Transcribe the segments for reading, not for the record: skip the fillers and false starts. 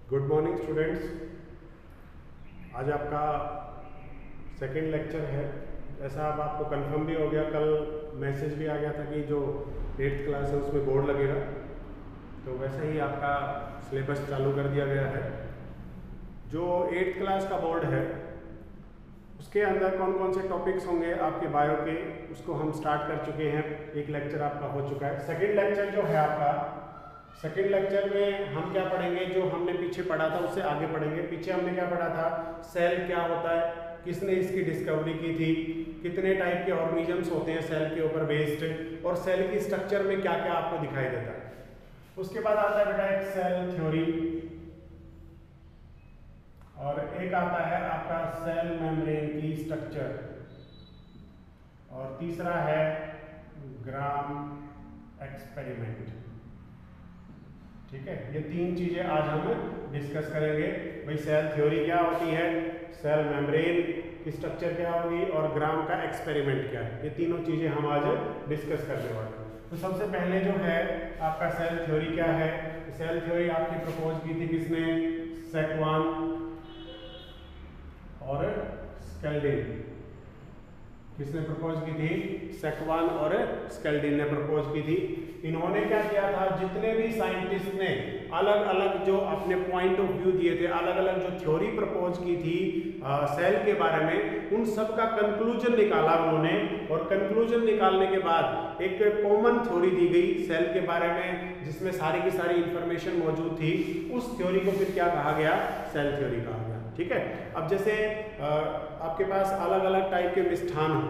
Good morning students. आज आपका second lecture है। ऐसा अब आपको कंफर्म भी हो गया, कल मैसेज भी आ गया था कि जो 8th क्लास है उसमें बोर्ड लगेगा, तो वैसे ही आपका सिलेबस चालू कर दिया गया है। जो 8th क्लास का बोर्ड है उसके अंदर कौन कौन से टॉपिक्स होंगे आपके बायो के, उसको हम स्टार्ट कर चुके हैं। एक लेक्चर आपका हो चुका है। सेकेंड लेक्चर जो है आपका, सेकेंड लेक्चर में हम क्या पढ़ेंगे, जो हमने पीछे पढ़ा था उससे आगे पढ़ेंगे। पीछे हमने क्या पढ़ा था, सेल क्या होता है, किसने इसकी डिस्कवरी की थी, कितने टाइप के ऑर्गेनिजम्स होते हैं सेल के ऊपर बेस्ड, और सेल की स्ट्रक्चर में क्या क्या आपको दिखाई देता है। उसके बाद आता है बेटा एक सेल थ्योरी, और एक आता है आपका सेल मेम्ब्रेन की स्ट्रक्चर, और तीसरा है ग्राम एक्सपेरिमेंट। ठीक है, ये तीन चीजें आज हम डिस्कस करेंगे। भाई सेल थ्योरी क्या होती है, सेल मेम्ब्रेन की स्ट्रक्चर क्या होगी, और ग्राम का एक्सपेरिमेंट क्या है। ये तीनों चीजें हम आज डिस्कस करने वाले हैं। तो सबसे पहले जो है आपका सेल थ्योरी क्या है। सेल थ्योरी आपकी प्रपोज की थी किसने, सेक्वान और स्केल्डिन। किसने प्रपोज की थी, सेक्वान और स्केल्डिन ने प्रपोज की थी। इन्होंने क्या किया था, जितने भी साइंटिस्ट ने अलग अलग जो अपने पॉइंट ऑफ व्यू दिए थे, अलग अलग जो थ्योरी प्रपोज की थी सेल के बारे में, उन सब का कंक्लूजन निकाला उन्होंने, और कंक्लूजन निकालने के बाद एक कॉमन थ्योरी दी गई सेल के बारे में, जिसमें सारी की सारी इंफॉर्मेशन मौजूद थी। उस थ्योरी को फिर क्या कहा गया, सेल थ्योरी कहा गया। ठीक है, अब जैसे आपके पास अलग अलग टाइप के मिष्ठान हो,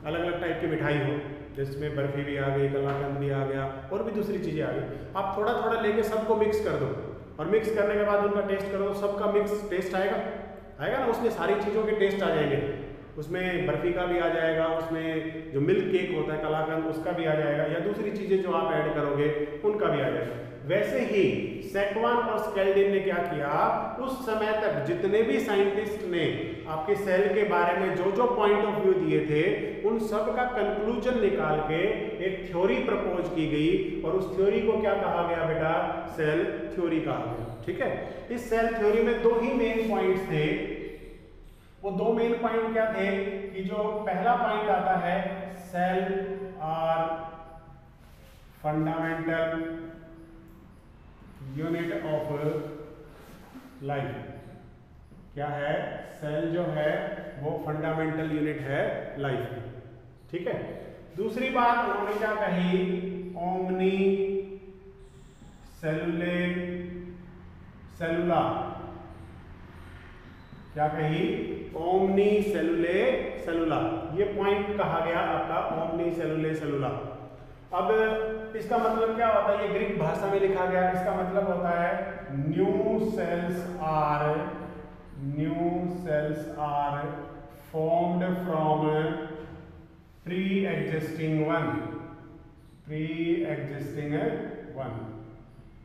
अलग अलग टाइप की मिठाई हो, जिसमें बर्फी भी आ गई, कलाकंद भी आ गया, और भी दूसरी चीज़ें आ गई। आप थोड़ा थोड़ा लेके सबको मिक्स कर दो, और मिक्स करने के बाद उनका टेस्ट करो, सबका मिक्स टेस्ट आएगा ना। उसमें सारी चीज़ों के टेस्ट आ जाएंगे, उसमें बर्फी का भी आ जाएगा, उसमें जो मिल्क केक होता है कलाकंद उसका भी आ जाएगा, या दूसरी चीज़ें जो आप ऐड करोगे उनका भी आ जाएगा। वैसे ही सेक्वान और स्केल्डिन ने क्या किया, उस समय तक जितने भी साइंटिस्ट ने आपके सेल के बारे में जो जो पॉइंट ऑफ व्यू दिए थे, उन सब का कंक्लूजन निकाल के एक थ्योरी प्रपोज की गई, और उस थ्योरी को क्या कहा गया बेटा, सेल थ्योरी कहा गया। ठीक है, इस सेल थ्योरी में दो ही मेन पॉइंट्स थे। वो दो मेन पॉइंट क्या थे कि जो पहला पॉइंट आता है, cell are fundamental unit of life. क्या है, सेल जो है वो फंडामेंटल यूनिट है लाइफ की। ठीक है, दूसरी बात उन्होंने क्या कही, ओमनी सेलुले सेलुला। क्या कही, ओमनी सेलुले सेलुला। ये पॉइंट कहा गया आपका ओमनी सेलुले सेलुला। अब इसका मतलब क्या होता है, ये ग्रीक भाषा में लिखा गया, इसका मतलब होता है new cells are formed from pre existing one.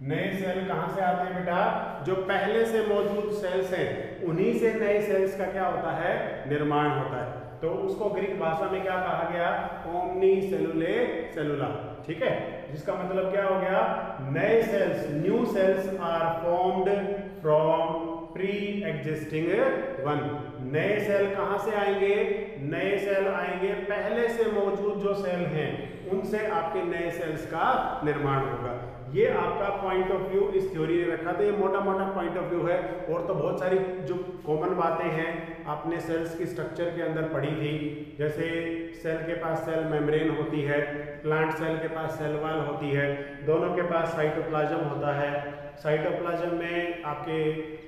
नए सेल कहां से आते हैं बेटा, जो पहले से मौजूद सेल्स हैं उन्हीं से नए सेल्स का क्या होता है, निर्माण होता है। तो उसको ग्रीक भाषा में क्या कहा गया, ओमनी सेलुले सेलुला। ठीक है, जिसका मतलब क्या हो गया, नए cells, new cells are formed from pre existing one. नए सेल कहां से आएंगे, नए सेल आएंगे पहले से मौजूद जो सेल हैं उनसे आपके नए सेल्स का निर्माण होगा। ये आपका पॉइंट ऑफ व्यू इस थ्योरी ने रखा था। ये मोटा मोटा पॉइंट ऑफ व्यू है, और तो बहुत सारी जो कॉमन बातें हैं आपने सेल्स की स्ट्रक्चर के अंदर पढ़ी थी। जैसे सेल के पास सेल मेम्ब्रेन होती है, प्लांट सेल के पास सेल वॉल होती है, दोनों के पास साइटोप्लाज्म होता है। साइटोप्लाज्म में आपके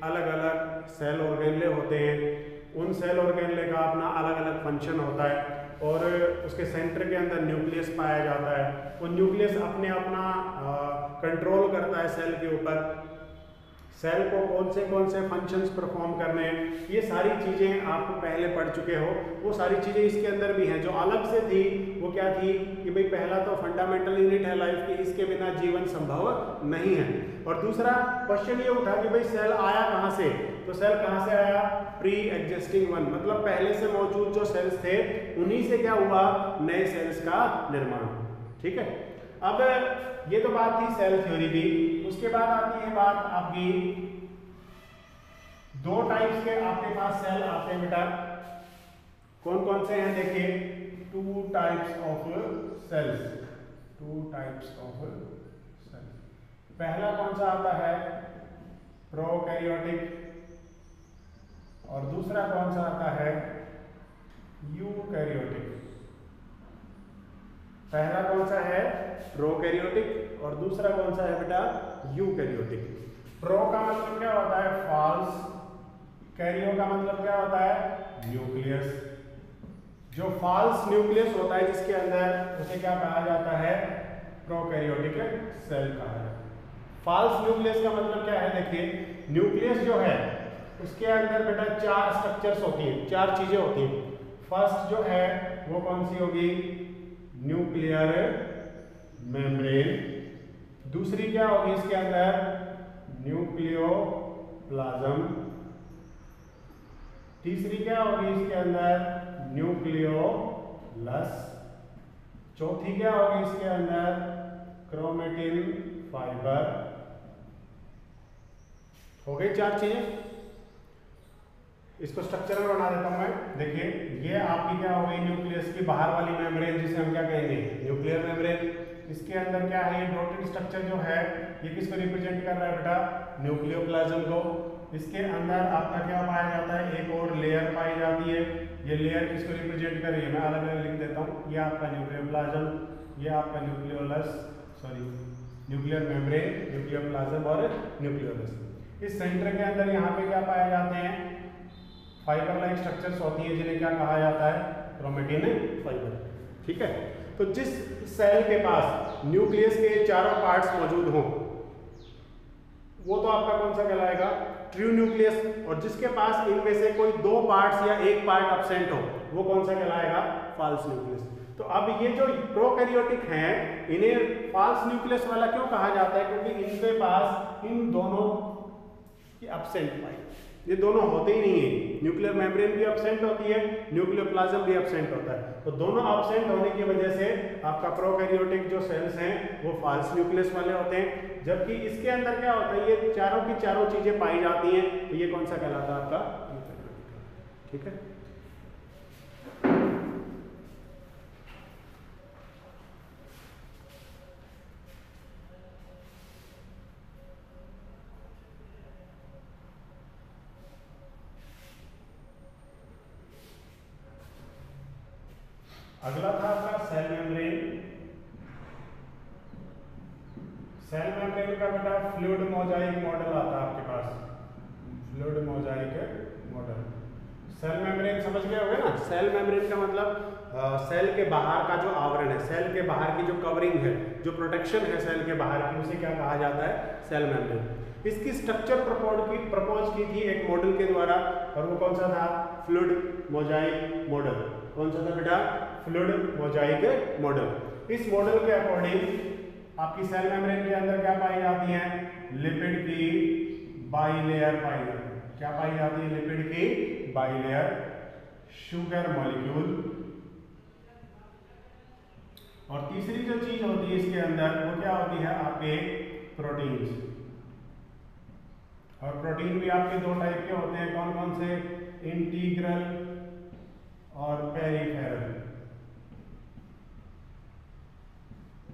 अलग अलग सेल ऑर्गेनले होते हैं, उन सेल ऑर्गेनले का अपना अलग अलग फंक्शन होता है, और उसके सेंटर के अंदर न्यूक्लियस पाया जाता है। वो न्यूक्लियस अपने अपना कंट्रोल करता है सेल के ऊपर, सेल को कौन से फंक्शंस परफॉर्म करने हैं। ये सारी चीज़ें आप पहले पढ़ चुके हो। वो सारी चीज़ें इसके अंदर भी हैं। जो अलग से थी वो क्या थी कि भाई पहला तो फंडामेंटल यूनिट है लाइफ की, इसके बिना जीवन संभव नहीं है। और दूसरा क्वेश्चन ये उठा कि भाई सेल आया कहाँ से, तो सेल कहाँ से आया, प्री एग्जिस्टिंग वन, मतलब पहले से मौजूद जो सेल्स थे उन्हीं से क्या हुआ, नए सेल्स का निर्माण। ठीक है, अब ये तो बात थी सेल थ्योरी की। उसके बाद आती है बात आपकी दो टाइप्स के आपके पास सेल आते हैं बेटा। कौन कौन से हैं देखिए, two types of cells, two types of cells. पहला कौन सा आता है, प्रोकैरियोटिक, और दूसरा कौन सा आता है, यूकैरियोटिक। पहला कौन सा है, प्रोकैरियोटिक, और दूसरा कौन सा है बेटा, यूकैरियोटिक। प्रो का मतलब क्या होता है, फॉल्स। कैरियो का मतलब क्या होता है, न्यूक्लियस। जो फॉल्स न्यूक्लियस होता है जिसके अंदर, उसे क्या कहा जाता है, प्रोकैरियोटिक सेल कहा जाता है। फॉल्स न्यूक्लियस का मतलब क्या है, देखिए न्यूक्लियस जो है उसके अंदर बेटा चार स्ट्रक्चर्स होती हैं, चार चीजें होती हैं। फर्स्ट जो है वो कौन सी होगी, न्यूक्लियर मेम्ब्रेन। दूसरी क्या होगी इसके अंदर, न्यूक्लियोप्लाज्म। तीसरी क्या होगी इसके अंदर, न्यूक्लियोलस। चौथी क्या होगी इसके अंदर, क्रोमेटिन फाइबर। हो गई चार चीजें। इसको स्ट्रक्चर में बना देता हूं मैं। देखिए ये आपकी क्या हो गई, न्यूक्लियस की बाहर वाली मेम्ब्रेन, जिसे हम क्या कहेंगे, न्यूक्लियर मेम्ब्रेन। इसके अंदर क्या है, ये डॉटेड स्ट्रक्चर जो है ये किसको रिप्रेजेंट कर रहा है बेटा, न्यूक्लियोप्लाज्म को। इसके अंदर आपका क्या पाया जाता है, एक और लेयर पाई जाती है। ये लेयर किसको रिप्रेजेंट कर रही है, मैं अलग अलग लिख देता हूँ। ये आपका न्यूक्लियोप्लाज्म, ये आपका nucleolus, sorry nuclear membrane, nucleoplasm और न्यूक्लियोलस। इस सेंटर के अंदर यहाँ पे क्या पाए जाते हैं, फाइबर लाइक स्ट्रक्चर्स होती है जिन्हें क्या कहा जाता है, क्रोमेटिन फाइबर। ठीक है, तो जिस सेल के पास न्यूक्लियस के चारों पार्ट्स मौजूद हों वो तो आपका कौन सा कहलाएगा, ट्रू न्यूक्लियस। और जिसके पास इनमें से कोई दो पार्ट्स या एक पार्ट अब्सेंट हो वो कौन सा कहलाएगा, फॉल्स न्यूक्लियस। तो अब ये जो प्रोकैरियोटिक हैं इन्हें फॉल्स न्यूक्लियस वाला क्यों कहा जाता है, क्योंकि इनके पास इन दोनों की अब्सेंट पाई, ये दोनों होते ही नहीं है। न्यूक्लियर मेम्ब्रेन भी अब्सेंट होती है, न्यूक्लियोप्लाज्म भी अब्सेंट होता है। तो दोनों अब्सेंट होने की वजह से आपका प्रोकैरियोटिक जो सेल्स हैं वो फॉल्स न्यूक्लियस वाले होते हैं। जबकि इसके अंदर क्या होता है, ये चारों की चारों चीजें पाई जाती हैं, तो ये कौन सा कहलाता है आपका, ठीक है। अगला था आपका सेल मेम्ब्रेन। सेल मेम्ब्रेन का बेटा फ्लूइड मोजाइक मॉडल आता है आपके पास, fluid mosaic model. Cell membrane समझ गए होंगे ना, सेल मेम्ब्रेन का मतलब सेल के बाहर का जो आवरण है, सेल के बाहर की जो कवरिंग है, जो प्रोटेक्शन है सेल के बाहर की, उसे क्या कहा जाता है, सेल मेम्ब्रेन। इसकी स्ट्रक्चर प्रपोज की थी एक मॉडल के द्वारा, और वो कौन सा था, फ्लूइड मोजाइक मॉडल। कौन सा था बेटा, फ्लूइड मोजाइक मॉडल। इस मॉडल के अकॉर्डिंग आपकी सेल मेम्ब्रेन के अंदर क्या पाई जाती है, लिपिड की बाइलेयर पाई जाती है। क्या पाई जाती है, लिपिड की बाइलेयर, शुगर मॉलिक्यूल, और तीसरी जो चीज होती है इसके अंदर वो क्या होती है, आपके प्रोटीन्स। और प्रोटीन भी आपके दो टाइप के होते हैं, कौन कौन से, इंटीग्रल और पेरिफेरल।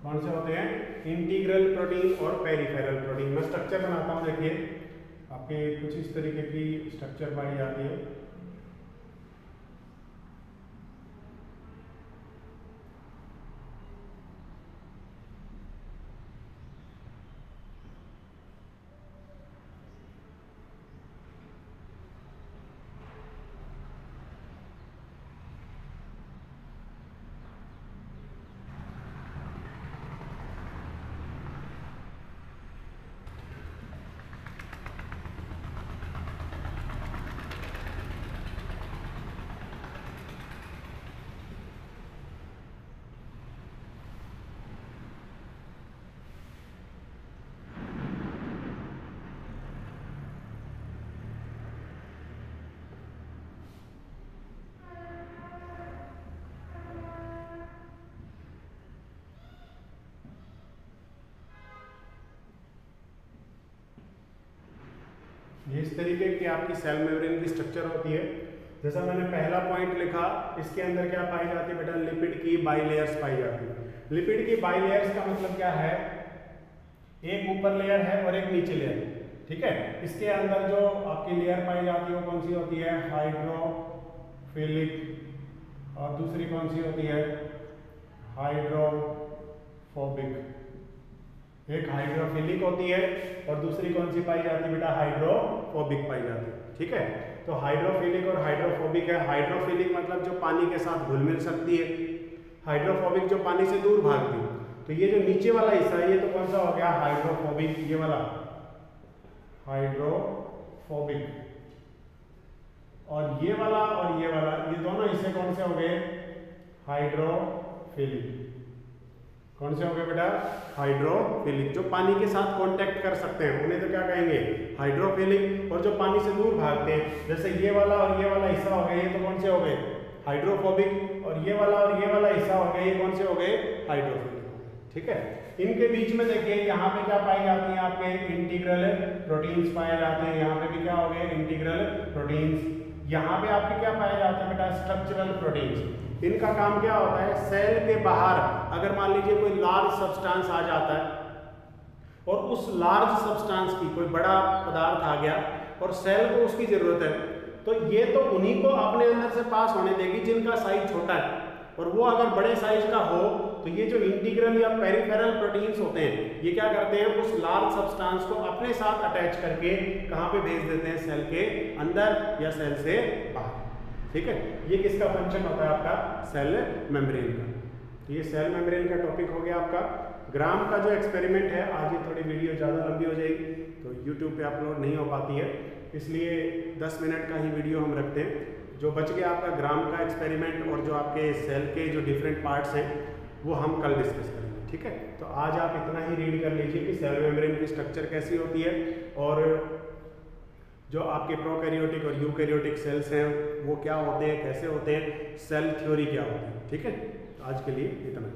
कौन से होते हैं, इंटीग्रल प्रोटीन और पेरिफेरल प्रोटीन। मैं स्ट्रक्चर बनाता हूं, देखिए आपके कुछ इस तरीके की स्ट्रक्चर पाई जाती है। ये इस तरीके की आपकी सेल मेम्ब्रेन की स्ट्रक्चर होती है। जैसा मैंने पहला पॉइंट लिखा, इसके अंदर क्या पाई जाती है बेटा, लिपिड की बाइलेयर्स पाई जाती है। लिपिड की बाइलेयर्स का मतलब क्या है, एक ऊपर लेयर है और एक नीचे लेयर, ठीक है। इसके अंदर जो आपकी लेयर पाई जाती है वो कौन सी होती है, हाइड्रोफिलिक, और दूसरी कौन सी होती है, हाइड्रोफोबिक। एक हाइड्रोफिलिक होती है और दूसरी कौन सी पाई जाती है बेटा, हाइड्रोफोबिक पाई जाती है, ठीक है। तो हाइड्रोफिलिक और हाइड्रोफोबिक है। हाइड्रोफिलिक मतलब जो पानी के साथ घुल मिल सकती है, हाइड्रोफोबिक जो पानी से दूर भागती है। तो ये जो नीचे वाला हिस्सा है ये तो कौन सा हो गया, हाइड्रोफोबिक, ये वाला हाइड्रोफोबिक, और ये वाला ये दोनों हिस्से कौन से हो गए, हाइड्रोफिलिक। कौन से हो गए बेटा, हाइड्रोफिलिक। जो पानी के साथ कांटेक्ट कर सकते हैं उन्हें तो क्या कहेंगे, हाइड्रोफिलिक। और जो पानी से दूर भागते हैं, जैसे ये वाला और ये वाला हिस्सा हो गए, ये तो कौन से हो गए, हाइड्रोफोबिक। और ये वाला और ये वाला हिस्सा हो गए, ये कौन से हो गए, हाइड्रोफिलिक, ठीक है। इनके बीच में देखिए यहाँ पे क्या पाई जाती है, आपके इंटीग्रल प्रोटीन्स पाए जाते हैं। यहाँ पे भी क्या हो गए, इंटीग्रल प्रोटीन्स। यहाँ पे आपके क्या पाए जाते हैं बेटा, स्ट्रक्चरल प्रोटीन्स। इनका काम क्या होता है, सेल के बाहर अगर मान लीजिए कोई लार्ज सब्सटेंस आ जाता है और उस लार्ज सब्सटेंस की कोई बड़ा पदार्थ आ गया और सेल को उसकी जरूरत है, तो ये तो उन्हीं को अपने अंदर से पास होने देगी जिनका साइज छोटा है। और वो अगर बड़े साइज का हो तो ये जो इंटीग्रल या पेरिफेरल प्रोटीन्स होते हैं, ये क्या करते हैं, उस लार्ज सब्सटेंस को अपने साथ अटैच करके कहाँ पे भेज देते हैं, सेल के अंदर या सेल से बाहर, ठीक है। ये किसका फंक्शन होता है, आपका सेल मेम्ब्रेन का। तो ये सेल मेम्ब्रेन का टॉपिक हो गया आपका। ग्राम का जो एक्सपेरिमेंट है, आज ये थोड़ी वीडियो ज़्यादा लंबी हो जाएगी तो यूट्यूब पे अपलोड नहीं हो पाती है, इसलिए 10 मिनट का ही वीडियो हम रखते हैं। जो बच गया आपका ग्राम का एक्सपेरिमेंट और जो आपके सेल के जो डिफरेंट पार्ट्स हैं वो हम कल डिस्कस करेंगे, ठीक है। तो आज आप इतना ही रीड कर लीजिए कि सेल मेम्ब्रेन की स्ट्रक्चर कैसी होती है और जो आपके प्रोकैरियोटिक और यूकैरियोटिक सेल्स हैं वो क्या होते हैं, कैसे होते हैं, सेल थ्योरी क्या होती है, ठीक है। आज के लिए इतना।